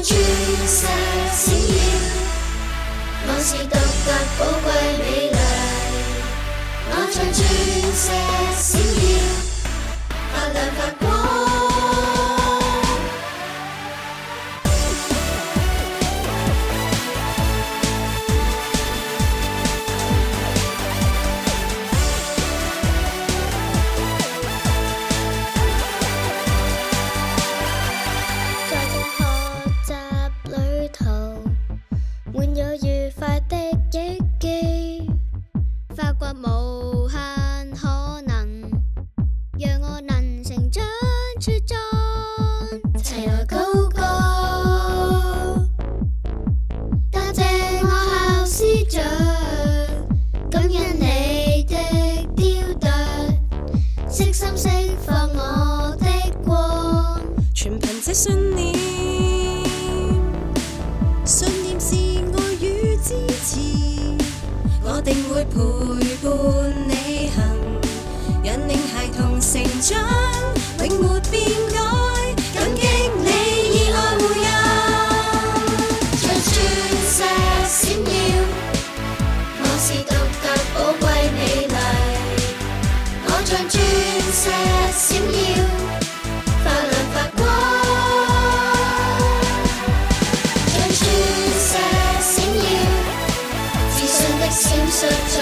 鑽石閃耀，我是獨特寶貴美麗。我像鑽石閃耀，發亮發光。滿有愉快的憶記，發掘無限可能，讓我能成長茁壯。齊來高歌，答謝我校師長，感恩你的雕琢，悉心釋放我的光。全憑這信念，信念是愛與支持，我定會陪伴你行，引領孩童成長，永沒變改。感激你以愛護佑，像鑽石閃耀，我是獨特寶貴美麗。我像鑽石閃耀，發亮發光。像鑽石閃耀，自信的閃爍在